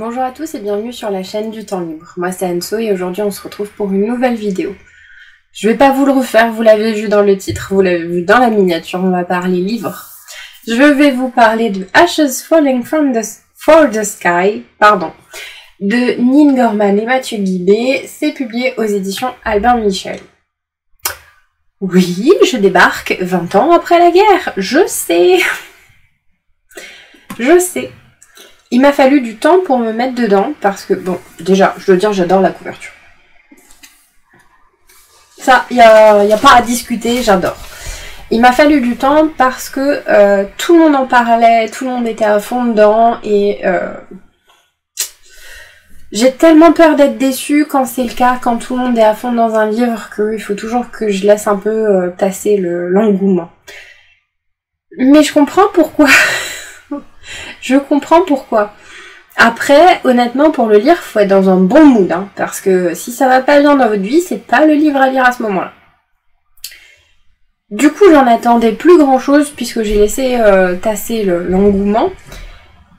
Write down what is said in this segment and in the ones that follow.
Bonjour à tous et bienvenue sur la chaîne du temps libre. Moi c'est Anso et aujourd'hui on se retrouve pour une nouvelle vidéo. Je vais pas vous le refaire, vous l'avez vu dans le titre, vous l'avez vu dans la miniature, on va parler livre. Je vais vous parler de Ashes Falling for the Sky, de Nin Gorman et Mathieu Guibé. C'est publié aux éditions Albin Michel. Oui, je débarque 20 ans après la guerre, je sais. Il m'a fallu du temps pour me mettre dedans parce que, bon, déjà, je dois dire, j'adore la couverture. Ça, y a pas à discuter, j'adore. Il m'a fallu du temps parce que tout le monde en parlait, tout le monde était à fond dedans et j'ai tellement peur d'être déçue quand c'est le cas, quand tout le monde est à fond dans un livre, qu'il faut toujours que je laisse un peu passer l'engouement. Mais je comprends pourquoi. Je comprends pourquoi. Après, honnêtement, pour le lire, faut être dans un bon mood, hein, parce que si ça va pas bien dans votre vie, c'est pas le livre à lire à ce moment-là. Du coup, j'en attendais plus grand-chose puisque j'ai laissé tasser l'engouement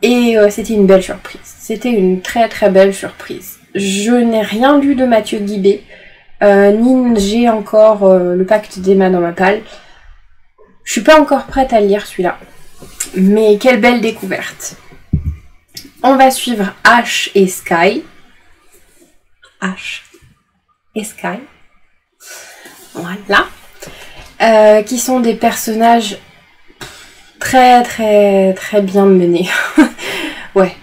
et c'était une belle surprise. C'était une très très belle surprise. Je n'ai rien lu de Mathieu Guibé, ni j'ai encore le Pacte d'Emma dans ma palle. Je suis pas encore prête à lire celui-là. Mais quelle belle découverte. On va suivre Ash et Sky. Ash et Sky. Voilà. Qui sont des personnages très très très bien menés. Ouais.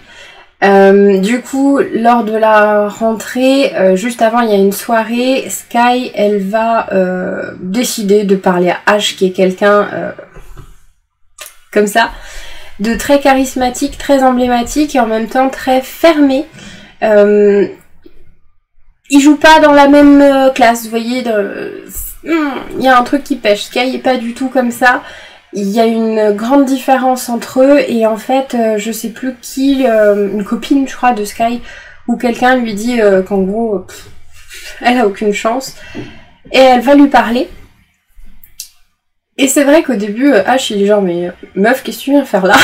Du coup, lors de la rentrée, juste avant, il y a une soirée. Sky, elle va décider de parler à Ash, qui est quelqu'un... comme ça, de très charismatique, très emblématique et en même temps très fermé. Ils jouent pas dans la même classe, vous voyez, il y a un truc qui pêche. Sky est pas du tout comme ça. Il y a une grande différence entre eux et en fait, je sais plus qui, une copine je crois de Sky, ou quelqu'un lui dit qu'en gros, elle a aucune chance et elle va lui parler. Et c'est vrai qu'au début, Ash il est genre mais meuf qu'est-ce que tu viens faire là?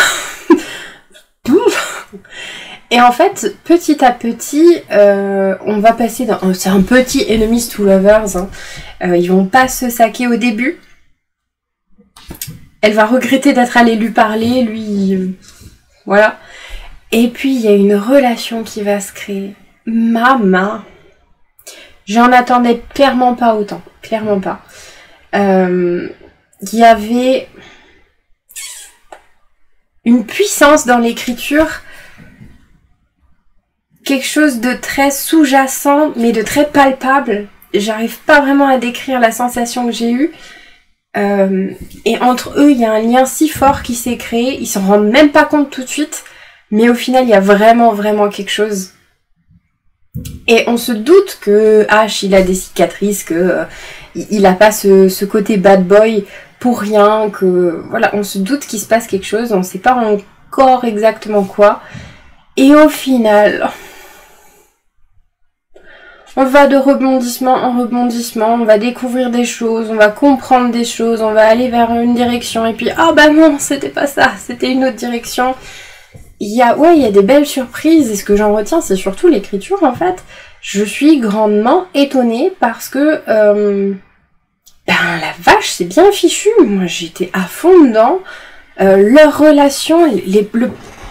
Et en fait, petit à petit, on va passer dans... C'est un petit enemies to lovers, hein. Ils vont pas se saquer au début. Elle va regretter d'être allée lui parler, lui... Voilà. Et puis il y a une relation qui va se créer. Maman. J'en attendais clairement pas autant. Clairement pas. Il y avait une puissance dans l'écriture, quelque chose de très sous-jacent, mais de très palpable. J'arrive pas vraiment à décrire la sensation que j'ai eue. Et entre eux, il y a un lien si fort qui s'est créé. Ils s'en rendent même pas compte tout de suite, mais au final, il y a vraiment, vraiment quelque chose. Et on se doute que Ash, il a des cicatrices, que il a pas ce côté bad boy pour rien, que voilà, on se doute qu'il se passe quelque chose, on sait pas encore exactement quoi. Et au final, on va de rebondissement en rebondissement, on va découvrir des choses, on va comprendre des choses, on va aller vers une direction et puis ah bah non, c'était pas ça, c'était une autre direction. Il y a des belles surprises et ce que j'en retiens, c'est surtout l'écriture en fait. Je suis grandement étonnée parce que la vache, c'est bien fichu. Moi, j'étais à fond dedans. Leur relation,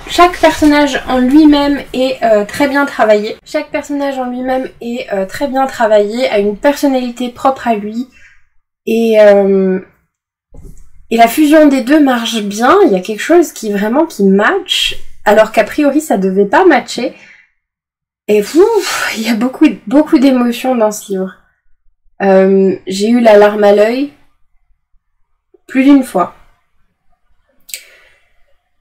chaque personnage en lui-même est très bien travaillé. Chaque personnage en lui-même est très bien travaillé, a une personnalité propre à lui. Et la fusion des deux marche bien. Il y a quelque chose qui match, alors qu'a priori, ça devait pas matcher. Et il y a beaucoup d'émotions dans ce livre. J'ai eu la larme à l'œil plus d'une fois.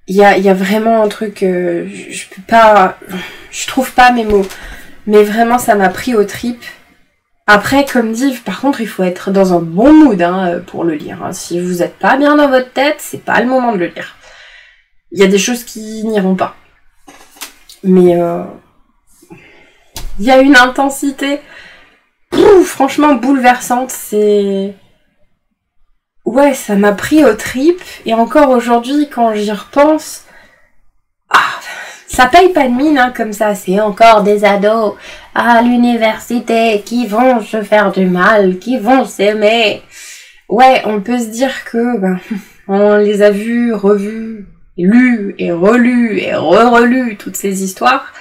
Il y a vraiment un truc, je trouve pas mes mots, mais vraiment ça m'a pris aux tripes. Après, comme dit, par contre, il faut être dans un bon mood hein, pour le lire. Hein. Si vous êtes pas bien dans votre tête, c'est pas le moment de le lire. Il y a des choses qui n'iront pas. Mais il y a une intensité franchement bouleversante, c'est... Ouais, ça m'a pris aux tripes, et encore aujourd'hui, quand j'y repense, Ça paye pas de mine, hein, comme ça. C'est encore des ados à l'université qui vont se faire du mal, qui vont s'aimer. Ouais, on peut se dire que on les a vus, revus, lus et relus et re-relus, toutes ces histoires.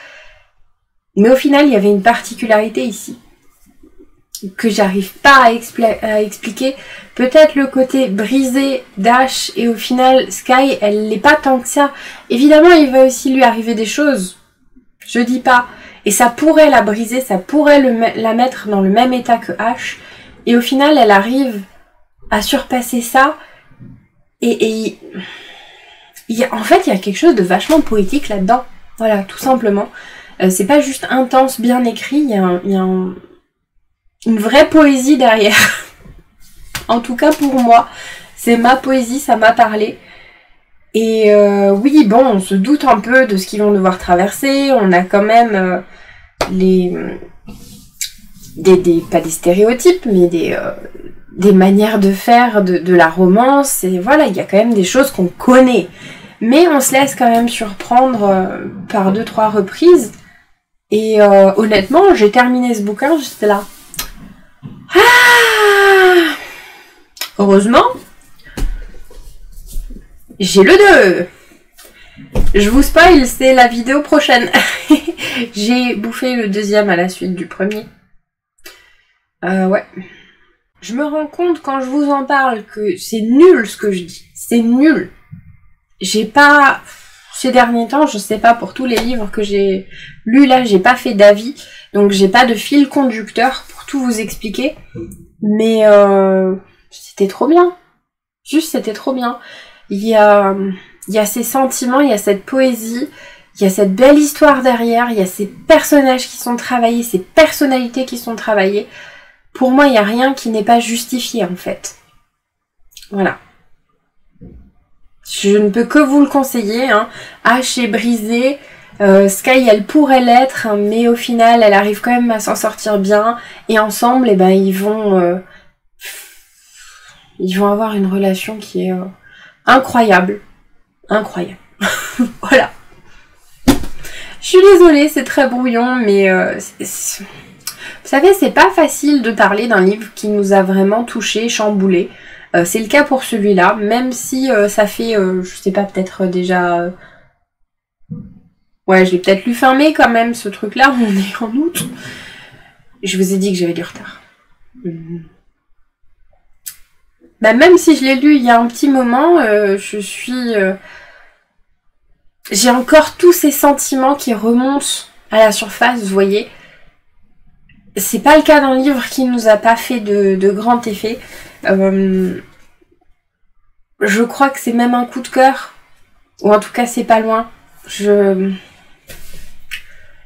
Mais au final, il y avait une particularité ici que j'arrive pas à expliquer. Peut-être le côté brisé d'Ash, et au final, Sky, elle l'est pas tant que ça. Évidemment, il va aussi lui arriver des choses. Je dis pas. Et ça pourrait la briser, ça pourrait la mettre dans le même état que Ash. Et au final, elle arrive à surpasser ça. Et en fait, il y a quelque chose de vachement poétique là-dedans. Voilà, tout simplement. C'est pas juste intense, bien écrit, il y a une vraie poésie derrière. En tout cas pour moi, c'est ma poésie, ça m'a parlé. Et oui, bon, on se doute un peu de ce qu'ils vont devoir traverser. On a quand même pas des stéréotypes, mais des manières de faire de la romance. Et voilà, il y a quand même des choses qu'on connaît. Mais on se laisse quand même surprendre par 2-3 reprises. Et honnêtement, j'ai terminé ce bouquin, j'étais là. Ah, heureusement, j'ai le 2. Je vous spoil, c'est la vidéo prochaine. J'ai bouffé le 2e à la suite du premier. Ouais. Je me rends compte quand je vous en parle que c'est nul ce que je dis. C'est nul. J'ai pas... Ces derniers temps, je sais pas, pour tous les livres que j'ai lus là, j'ai pas fait d'avis. Donc j'ai pas de fil conducteur pour tout vous expliquer. Mais c'était trop bien. Juste, c'était trop bien. Il y a ces sentiments, il y a cette poésie, il y a cette belle histoire derrière, il y a ces personnages qui sont travaillés, ces personnalités qui sont travaillées. Pour moi, il n'y a rien qui n'est pas justifié en fait. Voilà. Je ne peux que vous le conseiller, hein. Ash est brisée, Sky elle pourrait l'être, hein, mais au final elle arrive quand même à s'en sortir bien, et ensemble eh ben, ils vont avoir une relation qui est incroyable. Incroyable. Voilà. Je suis désolée, c'est très brouillon, mais vous savez, c'est pas facile de parler d'un livre qui nous a vraiment touché, chamboulé. C'est le cas pour celui-là, même si ça fait, je sais pas, peut-être déjà... Ouais, je l'ai peut-être lu fin mai quand même, ce truc-là, on est en août. Je vous ai dit que j'avais du retard. Bah, même si je l'ai lu il y a un petit moment, j'ai encore tous ces sentiments qui remontent à la surface, vous voyez. C'est pas le cas d'un livre qui nous a pas fait de grand effet. Je crois que c'est même un coup de cœur. Ou en tout cas, c'est pas loin.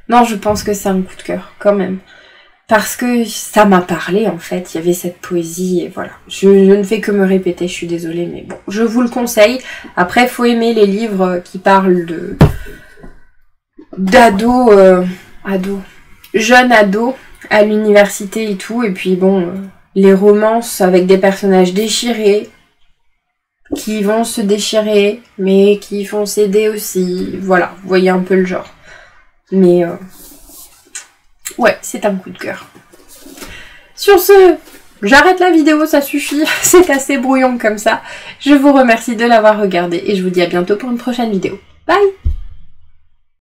Non, je pense que c'est un coup de cœur, quand même. Parce que ça m'a parlé, en fait. Il y avait cette poésie, et voilà. Je ne fais que me répéter, je suis désolée, mais bon. Je vous le conseille. Après, faut aimer les livres qui parlent d'ados, jeunes ados, à l'université et tout. Et puis, bon, les romances avec des personnages déchirés, qui vont se déchirer, mais qui vont s'aider aussi. Voilà, vous voyez un peu le genre. Mais ouais, c'est un coup de cœur. Sur ce, j'arrête la vidéo, ça suffit. C'est assez brouillon comme ça. Je vous remercie de l'avoir regardé et je vous dis à bientôt pour une prochaine vidéo. Bye!